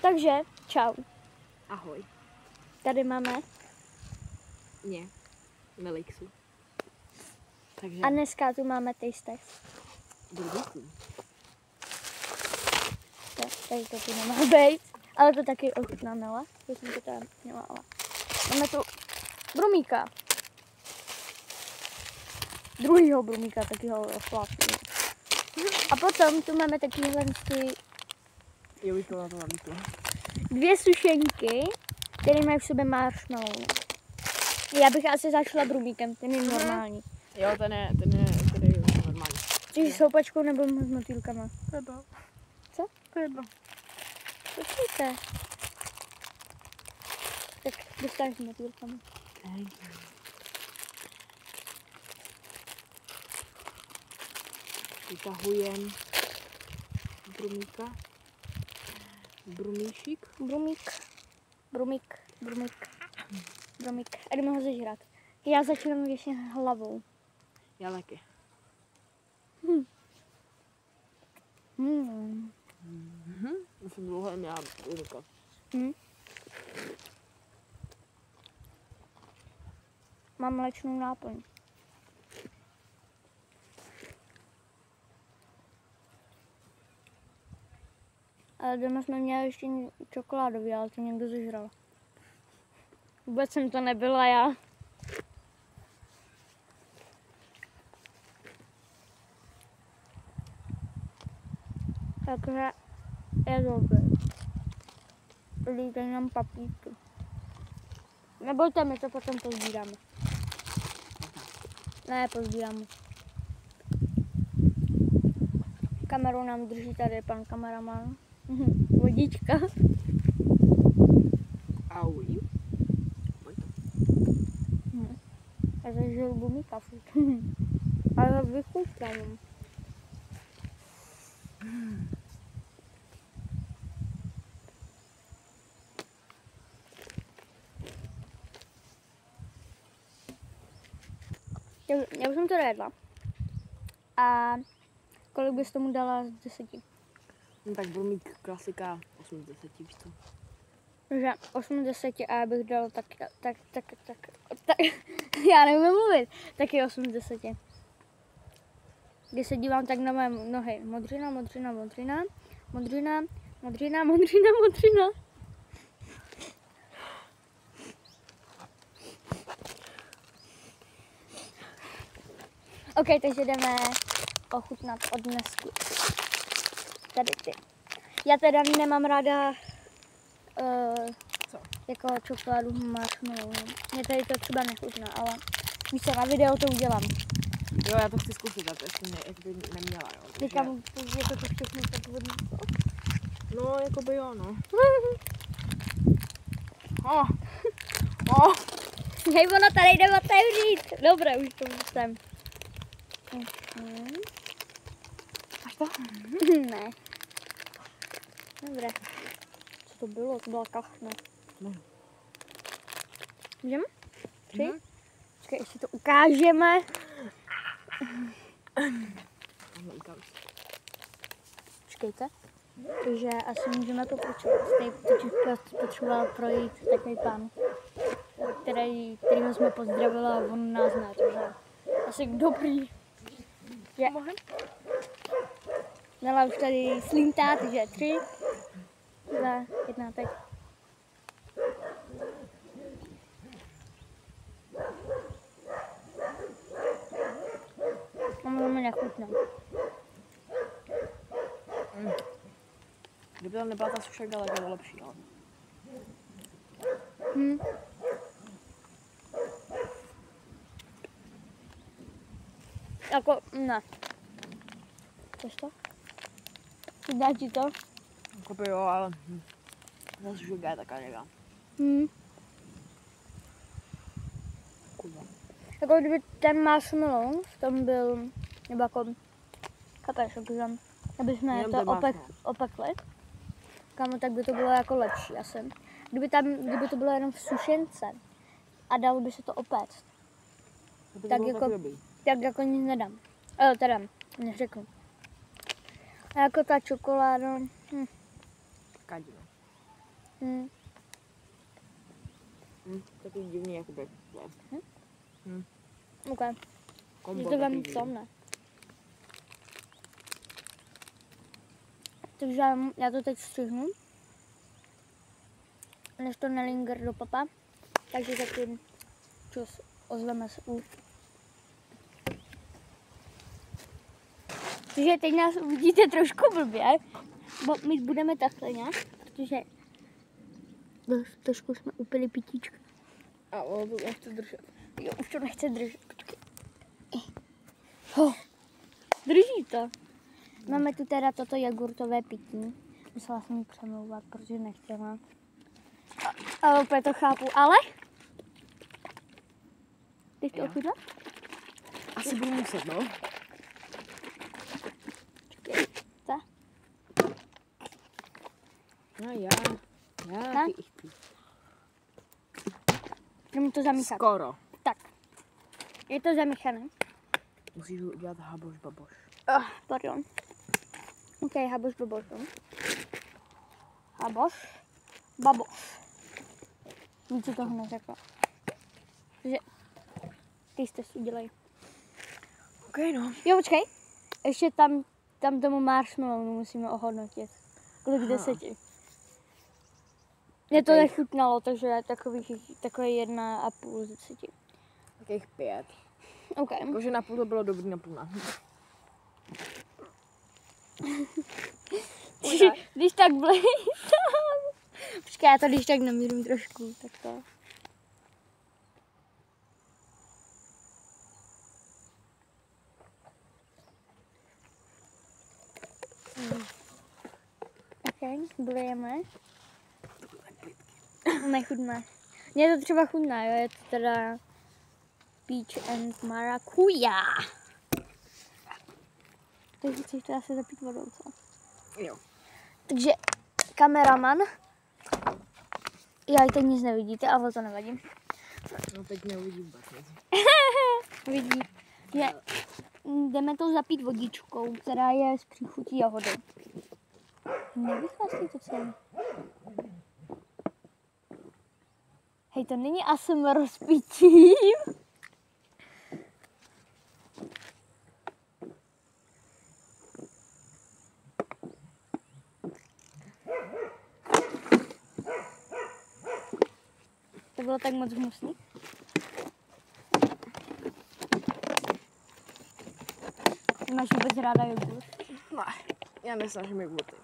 Takže, čau. Ahoj. Tady máme. Mě. Melixu. Takže. A dneska tu máme taste test. Dobrý. Tady to tu nemá být. Ale to taky ochutnáme, to jsem to tam měla, ale. Máme tu brumíka. Druhýho brumíka, takýho chlapního. A potom tu máme takovýhle Jo, bych to na to nabídlo. dvě sušenky, které mají v sobě marshmallow. Já bych asi začala brumíkem, ten je normální. Jo, ten je normální. Chceš s houpačkou nebo s motýlkama? To je jedno. Co? To je jedno. Počkejte. Tak dostaneš s motýlkama. Okay. Vytahujem brumíka. Brumíšik. Brumík. A jdeme ho zežrat. Já začínám ještě hlavou. Já taky. Já jsem dlouho neměla brumíka. Mám mléčnou náplň. Ale doma jsme měli ještě čokoládový, ale to někdo zežral. Vůbec jsem to nebyla já. Takže je dobrý. Dejte nám papíky. Nebojte, my to potom pozbíráme. Ne, pozbíráme. Kameru nám drží tady pan kameraman. Vodička. Ahoj. Já zažil gumíka furt. Ale vychutnám. Já už jsem to jedla. A kolik bys tomu dala z 10? No tak brumík klasika 8 z 10, víš co? Že 8 z 10 a já bych dala tak já nevím mluvit, taky 8 z 10. Když se dívám tak na mé nohy, modřina. OK, takže jdeme ochutnat od dnesku. Tady ty. Já teda nemám ráda jako čokoládu marshmallow. Mě tady to třeba nechutná, ale víš co, na video to udělám. Jo, já to chci zkusit, ale to ještě neměla, jo. Takže... Říkám, je to všechno podvodný. No, jako by jo, no. Hej, ono tady jde otevřít. Dobré, už to jsem. Máš to? Ne. Dobré. Co to bylo? To byla kachna. No. Můžeme? 3? Počkej, ještě to ukážeme. Počkejte. Takže asi můžeme pokračovat. Tady potřeboval projít takový pán, kterýho jsme pozdravili a on nás zná, takže asi dobrý. Je. Dala už tady slintá, takže 3, 2, 1, teď. Mám mi nechutná. Kdyby tam nebyla ta sušenka, tak bylo lepší, ale... Jako, ne. Chceš to? Dá ti to? Jako by jo, ale... Ta sušenka je taká něká. Kurva. Jako kdyby ten marshmallow v tom byl, nebo jako, chápeš, aby jsme to opekli, kámo, tak by to bylo jako lepší asi. Kdyby to bylo jenom v sušence a dalo by se to opéct, tak jako nic nedám. Teda, neřeknu. A jako ta čokoláda, Kadilo. Taky divný, jakoby. OK. Kombo, Je to velmi taky tomné. Takže já to teď střihnu. Než to nelinger do papa. Takže zatím čus, ozveme se u. Takže teď nás uvidíte trošku blbě, bo my budeme takhle nějak, protože trošku jsme upili pitíčka. A ono to nechce držet. Jo, už to nechce držet, počkej. Drží to. Máme tu teda toto jogurtové pití. Musela jsem ji přemlouvat, protože nechtěla. Ale úplně to chápu, ale? Teď to ochutná? Asi budu muset, no. Co? No já Ne? ty. Jdeme to zamíchat. Skoro. Tak. Je to zamíchané. Musíš udělat haboš baboš. Pardon. OK, haboš baboš. Haboš baboš. Víc toho neřekla. Takže ty jste si udělej. OK, no. Jo, počkej. Ještě tam tomu marshmallow musíme ohodnotit. Kolik 10. Mně to nechutnalo, takže takový 1,5 z 10. Takových 5. OK. Jakože na půl to bylo dobrý, na půl ne. Když tak blejtám. Počkej, já to když tak namírím trošku, tak to. OK, blejeme. Nechutná. Mně to třeba chutná, jo, je to teda peach and maracuja. Takže chceš to asi zapít vodou, co? Jo. Takže kameraman, já teď nic nevidíte, ale to nevadí. No teď neuvidí vůbec nic. Vidí, že jdeme to zapít vodičkou, která je z příchutí jahody. Nevychází to celé. Hej, to není ASMR s pitím. To bylo tak moc hnusný. Máš vůbec ráda jogurt? Ne, já nesnažím jogurty.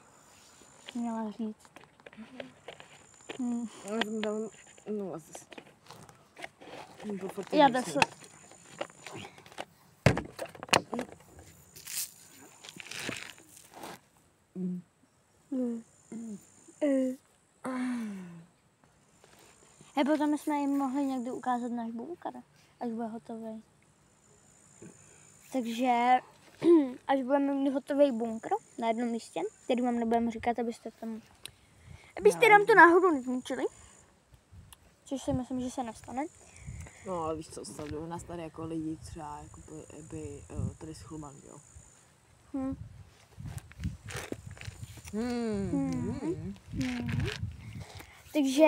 Měla říct. Já jsem dal 0 z 10. Já 10. Hej, potom jsme jim mohli někdy ukázat náš bunkr, až bude hotový. Takže až budeme mít hotový bunkr na jednom místě, který vám nebudeme říkat, abyste nám to náhodou nezničili. Což si myslím, že se nestane. No ale víš co, sledují nás tady jako lidi třeba jako by tady z Chluman, jo. Takže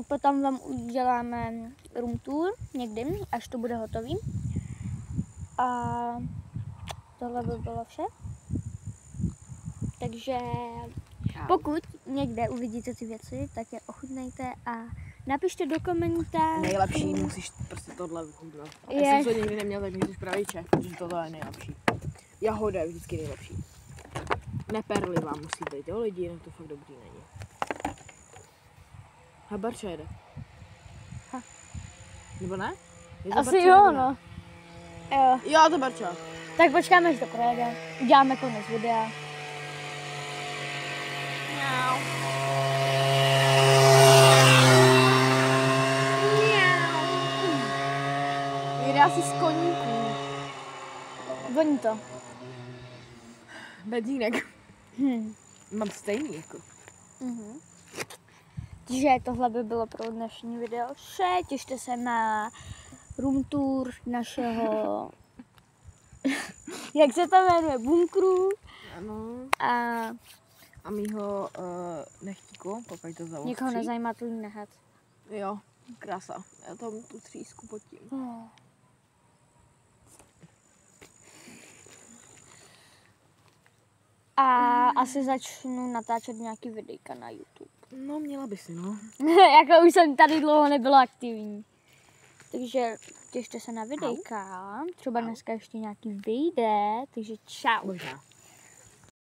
potom vám uděláme room tour někdy, až to bude hotový. A tohle by bylo vše. Takže pokud někde uvidíte ty věci, tak je ochutnejte a napište do komentářů. Nejlepší, musíš prostě tohle vychutnat. Já jsem to nikdy neměl, tak můžeš pravý Čech, protože tohle je nejlepší. Jahoda je vždycky nejlepší. Neperlivá musí být, jo lidi, jinak to fakt dobrý není. Habarča jede. Nebo ne? Asi jo, no. Jo. Jo, to barča. Tak počkáme, až to projede. Uděláme konec videa. Jede asi z koníků. Voní to. Benzínek. Mám stejný jako. Takže tohle by bylo pro dnešní video vše. Těšte se na room tour našeho, jak se to jmenuje, bunkru. Ano. A a mýho nechtíku, pokud to zaostří. Nikoho nezajímá tvůj nehet. Jo, krása. Já tam tu třísku potím. A asi začnu natáčet nějaký videjka na YouTube. No, měla by si, no. Jako už jsem tady dlouho nebyla aktivní. Takže těšte se na videjka. Třeba dneska ještě nějaký vyjde. Takže čau. Možná.